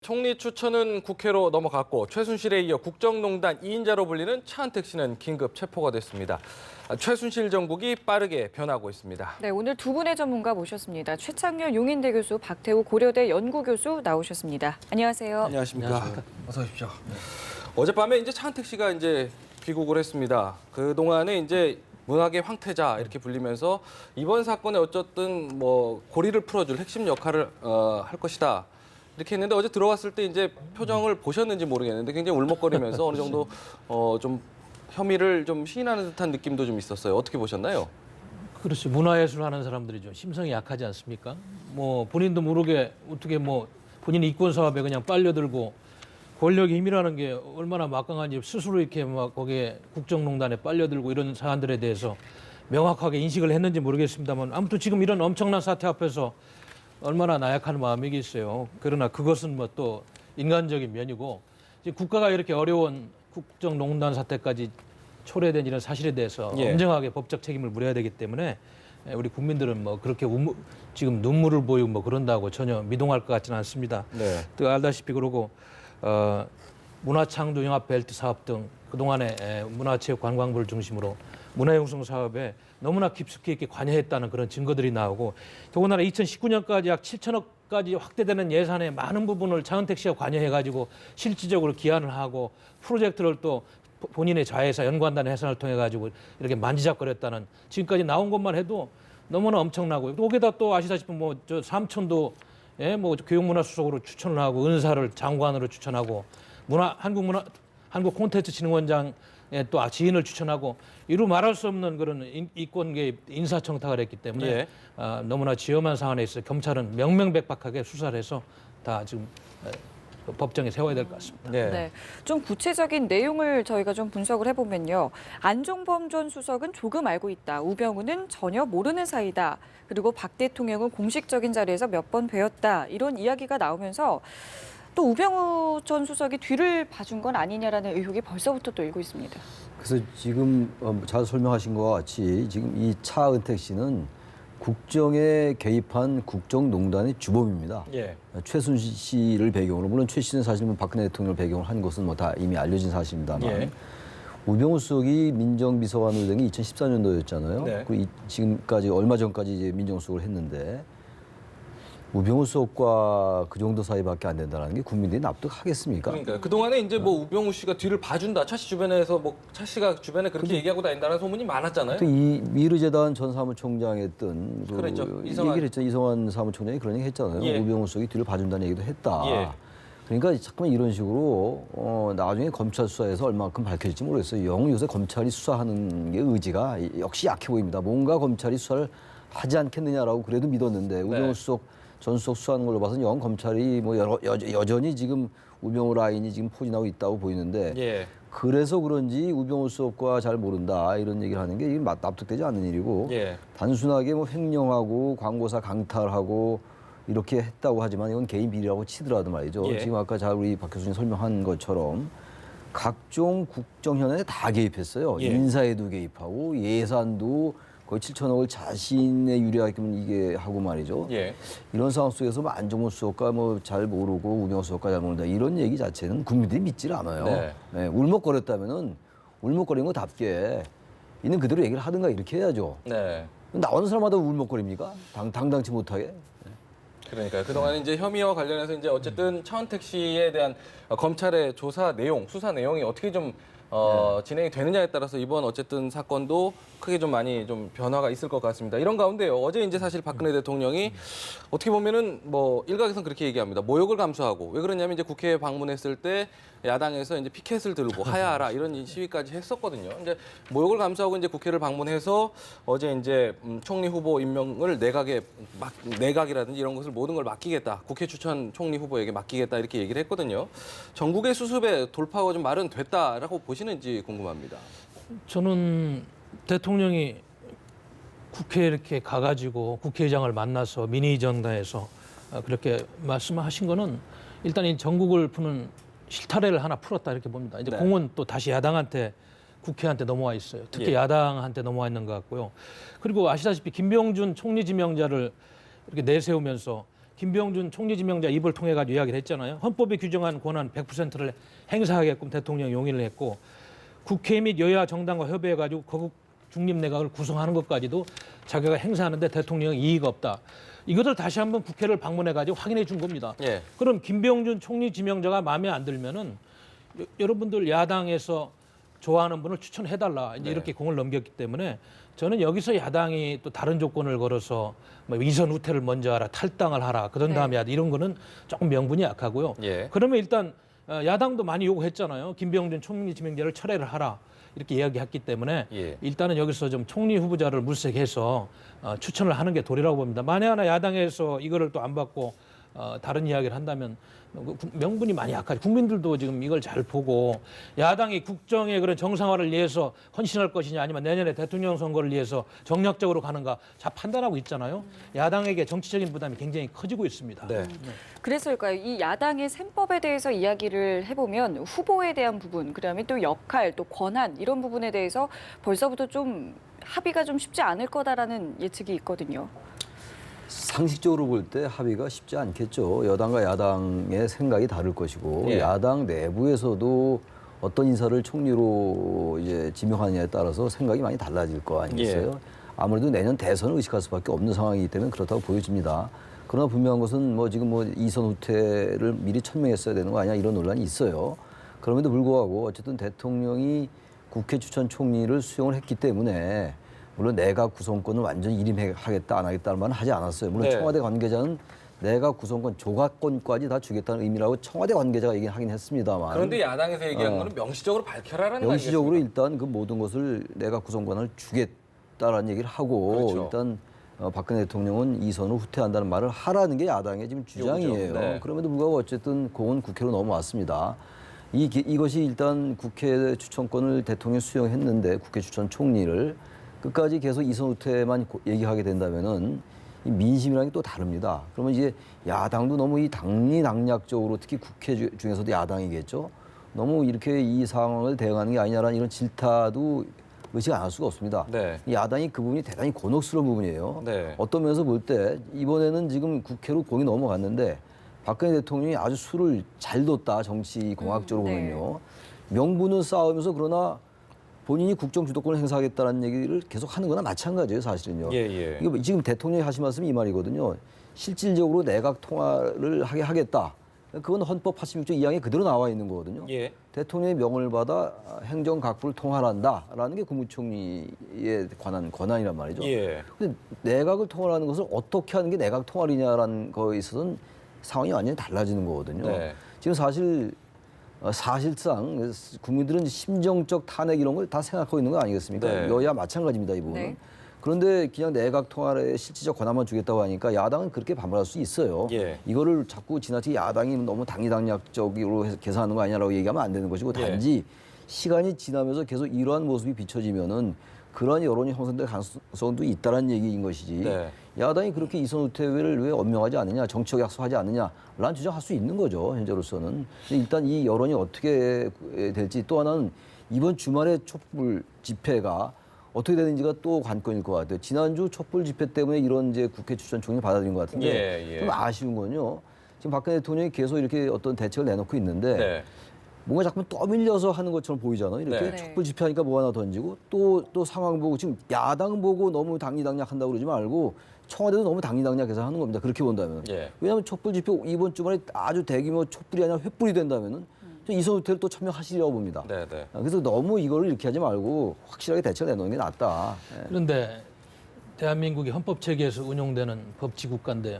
총리 추천은 국회로 넘어갔고 최순실에 이어 국정농단 2인자로 불리는 차은택 씨는 긴급 체포가 됐습니다. 최순실 정국이 빠르게 변하고 있습니다. 네, 오늘 두 분의 전문가 모셨습니다. 최창렬 용인대 교수, 박태우 고려대 연구교수 나오셨습니다. 안녕하세요. 안녕하십니까. 어서 오십시오. 어젯밤에 이제 차은택 씨가 이제 귀국을 했습니다. 그 동안에 이제 문학의 황태자 이렇게 불리면서 이번 사건에 어쨌든 뭐 고리를 풀어줄 핵심 역할을 할 것이다. 이렇게 했는데 어제 들어왔을 때 이제 표정을 보셨는지 모르겠는데 굉장히 울먹거리면서 어느 정도 좀 혐의를 좀 시인하는 듯한 느낌도 좀 있었어요. 어떻게 보셨나요? 그렇죠. 문화예술 하는 사람들이 좀 심성이 약하지 않습니까? 뭐 본인도 모르게 어떻게 뭐 본인 이권 사업에 그냥 빨려들고 권력의 힘이라는 게 얼마나 막강한지 스스로 이렇게 막 거기에 국정농단에 빨려들고 이런 사안들에 대해서 명확하게 인식을 했는지 모르겠습니다만 아무튼 지금 이런 엄청난 사태 앞에서 얼마나 나약한 마음이겠어요. 그러나 그것은 뭐 또 인간적인 면이고 지금 국가가 이렇게 어려운 국정농단 사태까지 초래된 이런 사실에 대해서 엄정하게 법적 책임을 물어야 되기 때문에 우리 국민들은 뭐 그렇게 지금 눈물을 보이고 뭐 그런다고 전혀 미동할 것 같지는 않습니다. 네. 또 알다시피 그러고 문화창조 융합 벨트 사업 등 그동안에 문화체육관광부를 중심으로 문화융성 사업에 너무나 깊숙이 있게 관여했다는 그런 증거들이 나오고 더군다나 2019년까지 약 7천억까지 확대되는 예산의 많은 부분을 차은택 씨가 관여해가지고 실질적으로 기한을 하고 프로젝트를 또 본인의 자회사 연관단 회사를 통해 가지고 이렇게 만지작거렸다는 지금까지 나온 것만 해도 너무나 엄청나고요. 거기다 또 아시다시피 뭐 저 삼촌도 뭐 교육문화수석으로 추천을 하고 은사를 장관으로 추천하고 한국 콘텐츠 진흥원장에 또 지인을 추천하고 이루 말할 수 없는 그런 이권계 인사청탁을 했기 때문에 너무나 지엄한 사안에 있어 경찰은 명명백박하게 수사를 해서 다 지금 법정에 세워야 될 것 같습니다. 네, 좀 구체적인 내용을 저희가 좀 분석을 해보면요. 안종범 전 수석은 조금 알고 있다. 우병우는 전혀 모르는 사이다. 그리고 박 대통령은 공식적인 자리에서 몇 번 뵈었다. 이런 이야기가 나오면서 또 우병우 전 수석이 뒤를 봐준 건 아니냐라는 의혹이 벌써부터 또 일고 있습니다. 그래서 지금 잘 설명하신 것과 같이 지금 이 차은택 씨는 국정에 개입한 국정농단의 주범입니다. 최순실 씨를 배경으로 물론 최 씨는 사실 박근혜 대통령을 배경으로 한 것은 뭐 다 이미 알려진 사실입니다만 우병우 수석이 민정비서관으로 된 게 2014년도였잖아요. 그리고 지금까지 얼마 전까지 이제 민정수석을 했는데 우병우 수석과 그 정도 사이밖에 안 된다는 게 국민들이 납득하겠습니까? 그러니까 그동안에 이제 뭐 우병우 씨가 뒤를 봐준다. 차 씨 주변에서 뭐 차 씨가 주변에 그렇게 얘기하고 다닌다는 소문이 많았잖아요. 또 이 미르재단 전 사무총장이 했던 그랬죠. 얘기를 했죠. 이성환 사무총장이 그런 얘기 했잖아요. 우병우 수석이 뒤를 봐준다는 얘기도 했다. 그러니까 잠깐만 이런 식으로 나중에 검찰 수사에서 얼마만큼 밝혀질지 모르겠어요. 요새 검찰이 수사하는 게 의지가 역시 약해 보입니다. 뭔가 검찰이 수사를 하지 않겠느냐라고 그래도 믿었는데 우병우 수석 전 수석 수사하는 걸로 봐서는 영 검찰이 뭐 여전히 지금 우병우 라인이 지금 포진하고 있다고 보이는데 그래서 그런지 우병우 수석과 잘 모른다 이런 얘기를 하는 게 이게 납득되지 않는 일이고 단순하게 뭐 횡령하고 광고사 강탈하고 이렇게 했다고 하지만 이건 개인 비리라고 치더라도 말이죠. 지금 아까 잘 우리 박 교수님 설명한 것처럼 각종 국정 현안에 다 개입했어요. 인사에도 개입하고 예산도 거의 7천억을 자신의 유리하게 이게 하고 말이죠. 이런 상황 속에서 뭐 안종범 수석과 뭐 잘 모르고 우병우 수석과 잘 모른다 이런 얘기 자체는 국민들이 믿질 않아요. 울먹거렸다면은 울먹거린 거 답게 있는 그대로 얘기를 하든가 이렇게 해야죠. 나오는 사람마다 울먹거립니까? 당당치 못하게. 그러니까 그동안 이제 혐의와 관련해서 이제 어쨌든 차은택 씨에 대한 검찰의 조사 내용, 수사 내용이 어떻게 좀 진행이 되느냐에 따라서 이번 어쨌든 사건도 크게 좀 많이 좀 변화가 있을 것 같습니다. 이런 가운데요. 어제 이제 사실 박근혜 대통령이 어떻게 보면은 뭐 일각에서는 그렇게 얘기합니다. 모욕을 감수하고 왜 그러냐면 이제 국회에 방문했을 때 야당에서 이제 피켓을 들고 하야하라 이런 시위까지 했었거든요. 이제 모욕을 감수하고 이제 국회를 방문해서 어제 이제 총리 후보 임명을 내각이라든지 이런 것을 모든 걸 맡기겠다. 국회 추천 총리 후보에게 맡기겠다 이렇게 얘기를 했거든요. 전국의 수습에 돌파가 좀 마련됐다라고 보시는지 궁금합니다. 저는 대통령이 국회에 이렇게 가가지고 국회의장을 만나서 민의정당에서 그렇게 말씀하신 거는 일단 이 전국을 푸는 실타래를 하나 풀었다 이렇게 봅니다. 이제 공은 또 다시 야당한테 국회한테 넘어와 있어요. 특히 야당한테 넘어와 있는 것 같고요. 그리고 아시다시피 김병준 총리 지명자를 이렇게 내세우면서 김병준 총리 지명자 입을 통해 가지고 이야기를 했잖아요. 헌법에 규정한 권한 100%를 행사하게끔 대통령이 용의를 했고 국회 및 여야 정당과 협의해 가지고 거국 중립 내각을 구성하는 것까지도 자기가 행사하는데 대통령이 이의가 없다. 이것을 다시 한번 국회를 방문해 가지고 확인해 준 겁니다. 예. 그럼 김병준 총리 지명자가 마음에 안 들면은 여러분들 야당에서 좋아하는 분을 추천해달라 이제 네. 이렇게 공을 넘겼기 때문에 저는 여기서 야당이 또 다른 조건을 걸어서 뭐 이선 후퇴를 먼저 하라, 탈당을 하라, 그런 다음에 하라 이런 거는 조금 명분이 약하고요. 예. 그러면 일단 야당도 많이 요구했잖아요. 김병준 총리 지명자를 철회를 하라 이렇게 이야기했기 때문에 예. 일단은 여기서 좀 총리 후보자를 물색해서 추천을 하는 게 도리라고 봅니다. 만에 하나 야당에서 이거를 또 안 받고 다른 이야기를 한다면 명분이 많이 약하죠. 국민들도 지금 이걸 잘 보고 야당이 국정의 그런 정상화를 위해서 헌신할 것이냐 아니면 내년에 대통령 선거를 위해서 정략적으로 가는가 잘 판단하고 있잖아요. 야당에게 정치적인 부담이 굉장히 커지고 있습니다. 네. 그래서일까요? 이 야당의 셈법에 대해서 이야기를 해보면 후보에 대한 부분, 그다음에 또 역할, 또 권한 이런 부분에 대해서 벌써부터 좀 합의가 좀 쉽지 않을 거다라는 예측이 있거든요. 상식적으로 볼 때 합의가 쉽지 않겠죠. 여당과 야당의 생각이 다를 것이고 예. 야당 내부에서도 어떤 인사를 총리로 이제 지명하느냐에 따라서 생각이 많이 달라질 거 아니겠어요. 예. 아무래도 내년 대선을 의식할 수밖에 없는 상황이기 때문에 그렇다고 보여집니다. 그러나 분명한 것은 뭐 지금 뭐 이선 후퇴를 미리 천명했어야 되는 거 아니냐 이런 논란이 있어요. 그럼에도 불구하고 어쨌든 대통령이 국회 추천 총리를 수용을 했기 때문에 물론 내각 구성권을 완전히 일임하겠다 안 하겠다는 말은 하지 않았어요. 물론 네. 청와대 관계자는 내각 구성권 조각권까지 다 주겠다는 의미라고 청와대 관계자가 얘기하긴 했습니다만 그런데 야당에서 얘기한 거는 명시적으로 밝혀라라는 거 명시적으로 아니겠습니까? 일단 그 모든 것을 내각 구성권을 주겠다라는 얘기를 하고 그렇죠. 일단 박근혜 대통령은 이선을 후퇴한다는 말을 하라는 게 야당의 지금 주장이에요. 요구죠. 네. 그럼에도 불구하고 어쨌든 그건 국회로 넘어왔습니다. 이것이 일단 국회 추천권을 대통령이 수용했는데 국회 추천 총리를 끝까지 계속 이선 후퇴만 얘기하게 된다면은 이 민심이라는 게 또 다릅니다. 그러면 이제 야당도 너무 이 당리당략적으로 특히 국회 중에서도 야당이겠죠. 너무 이렇게 이 상황을 대응하는 게 아니냐라는 이런 질타도 의식 안 할 수가 없습니다. 네. 야당이 그 부분이 대단히 곤혹스러운 부분이에요. 네. 어떤 면에서 볼 때 이번에는 지금 국회로 공이 넘어갔는데 박근혜 대통령이 아주 수를 잘 뒀다 정치 공학적으로 네. 보면요. 명분은 쌓으면서 그러나 본인이 국정 주도권을 행사하겠다는 얘기를 계속 하는 거나 마찬가지예요, 사실은요. 예, 예. 이거 지금 대통령이 하신 말씀이 이 말이거든요. 실질적으로 내각 통화를 하겠다. 그건 헌법 86조 2항에 그대로 나와 있는 거거든요. 예. 대통령의 명을 받아 행정각부를 통할한다라는 게 국무총리에 관한 권한이란 말이죠. 예. 근데 내각을 통할하는 것을 어떻게 하는 게 내각 통할이냐라는 거에 있어서는 상황이 완전히 달라지는 거거든요. 네. 지금 사실상 국민들은 심정적 탄핵 이런 걸 다 생각하고 있는 거 아니겠습니까? 네. 여야 마찬가지입니다, 이 부분은. 네. 그런데 그냥 내각 통할에 실질적 권한만 주겠다고 하니까 야당은 그렇게 반발할 수 있어요. 예. 이거를 자꾸 지나치게 야당이 너무 당리당략적으로 해서 계산하는 거 아니냐라고 얘기하면 안 되는 것이고 예. 단지 시간이 지나면서 계속 이러한 모습이 비춰지면은 그러한 여론이 형성될 가능성도 있다는 얘기인 것이지. 네. 야당이 그렇게 이선 후퇴를 왜 엄명하지 않느냐, 정치적 약속하지 않느냐라는 주장할 수 있는 거죠, 현재로서는. 근데 일단 이 여론이 어떻게 될지 또 하나는 이번 주말에 촛불 집회가 어떻게 되는지가 또 관건일 것 같아요. 지난주 촛불 집회 때문에 이런 이제 국회 추천 총리 받아들인 것 같은데 예, 예. 좀 아쉬운 건요. 지금 박근혜 대통령이 계속 이렇게 어떤 대책을 내놓고 있는데 네. 뭔가 자꾸 떠밀려서 하는 것처럼 보이잖아요. 이렇게 네. 촛불 집회하니까 뭐 하나 던지고 또 상황 보고 지금 야당 보고 너무 당리당략한다고 그러지 말고 청와대도 너무 당리당략해서 하는 겁니다. 그렇게 본다면. 예. 왜냐하면 촛불 집회 이번 주말에 아주 대규모 촛불이 아니라 횃불이 된다면은 이선 후퇴를 또 천명하시려고 봅니다. 네, 네. 그래서 너무 이거를 이렇게 하지 말고 확실하게 대책을 내놓는 게 낫다. 예. 그런데 대한민국이 헌법 체계에서 운용되는 법치 국가인데요.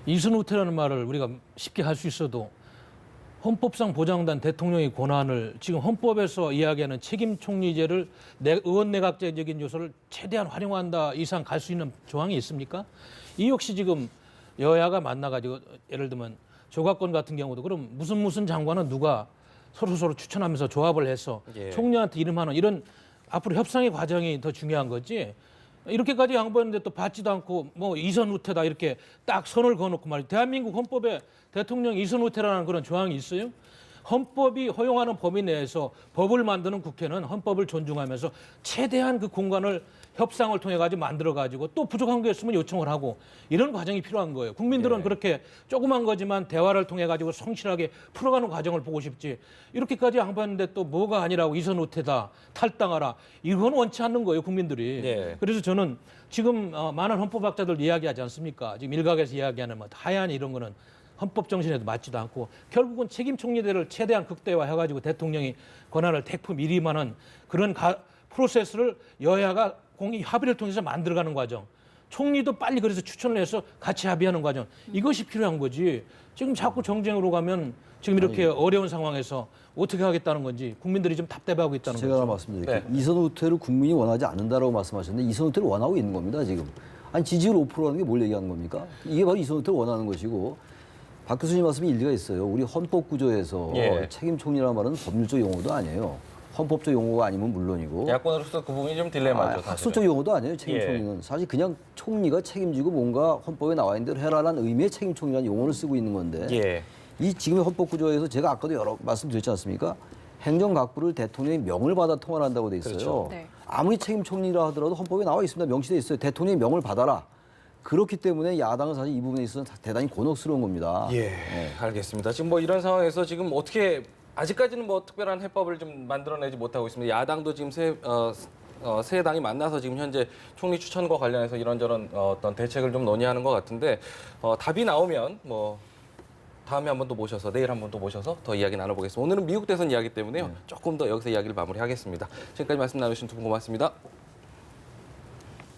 이선 후퇴라는 말을 우리가 쉽게 할 수 있어도 헌법상 보장된 대통령의 권한을 지금 헌법에서 이야기하는 책임 총리제를 의원 내각제적인 요소를 최대한 활용한다 이상 갈 수 있는 조항이 있습니까? 이 역시 지금 여야가 만나가지고 예를 들면 조각권 같은 경우도 그럼 무슨 장관은 누가 서로 추천하면서 조합을 해서 예. 총리한테 이름하는 이런 앞으로 협상의 과정이 더 중요한 거지. 이렇게까지 양보했는데 또 받지도 않고 뭐 이선 후퇴다 이렇게 딱 선을 그어놓고 말이야. 대한민국 헌법에 대통령 이선 후퇴라는 그런 조항이 있어요? 헌법이 허용하는 범위 내에서 법을 만드는 국회는 헌법을 존중하면서 최대한 그 공간을 협상을 통해 가지고 만들어 가지고 또 부족한 게 있으면 요청을 하고 이런 과정이 필요한 거예요. 국민들은 그렇게 조그만 거지만 대화를 통해 가지고 성실하게 풀어가는 과정을 보고 싶지. 이렇게까지 양보했는데 또 뭐가 아니라고 이선 후퇴다, 탈당하라. 이건 원치 않는 거예요, 국민들이. 예. 그래서 저는 지금 많은 헌법학자들 이야기하지 않습니까? 지금 일각에서 이야기하는 뭐 하야안 이런 거는 헌법 정신에도 맞지도 않고 결국은 책임 총리들을 최대한 극대화해가지고 대통령이 권한을 대품 일임하는 그런 프로세스를 여야가 공의 합의를 통해서 만들어가는 과정. 총리도 빨리 그래서 추천을 해서 같이 합의하는 과정. 이것이 필요한 거지. 지금 자꾸 정쟁으로 가면 지금 이렇게 어려운 상황에서 어떻게 하겠다는 건지 국민들이 좀 답답해하고 있다는 제가 하나 거죠. 말씀드릴게요. 네. 이선 후퇴를 국민이 원하지 않는다라고 말씀하셨는데 이선 후퇴를 원하고 있는 겁니다, 지금. 아니 지지율 5%라는 게 뭘 얘기하는 겁니까? 이게 바로 이선 후퇴를 원하는 것이고 박 교수님 말씀이 일리가 있어요. 우리 헌법 구조에서 예. 책임 총리라는 말은 법률적 용어도 아니에요. 헌법적 용어가 아니면 물론이고 야권으로서 그 부분이 좀 딜레마죠. 사실은. 학술적 용어도 아니에요. 책임 예. 총리는 사실 그냥 총리가 책임지고 뭔가 헌법에 나와 있는 대로 해라라는 의미의 책임 총리라는 용어를 쓰고 있는 건데 예. 이 지금의 헌법 구조에서 제가 아까도 여러 말씀드렸지 않습니까? 행정각부를 대통령이 명을 받아 통할한다고 돼 있어요. 그렇죠. 네. 아무리 책임 총리라 하더라도 헌법에 나와 있습니다. 명시돼 있어요. 대통령이 명을 받아라. 그렇기 때문에 야당은 사실 이 부분에 있어서 대단히 곤혹스러운 겁니다. 예, 알겠습니다. 지금 뭐 이런 상황에서 지금 어떻게 아직까지는 뭐 특별한 해법을 좀 만들어내지 못하고 있습니다. 야당도 지금 세 당이 만나서 지금 현재 총리 추천과 관련해서 이런저런 어떤 대책을 좀 논의하는 것 같은데 답이 나오면 뭐 다음에 한 번 또 모셔서 내일 한 번 또 모셔서 더 이야기 나눠보겠습니다. 오늘은 미국 대선 이야기 때문에요. 조금 더 여기서 이야기를 마무리하겠습니다. 지금까지 말씀 나누신 두 분 고맙습니다.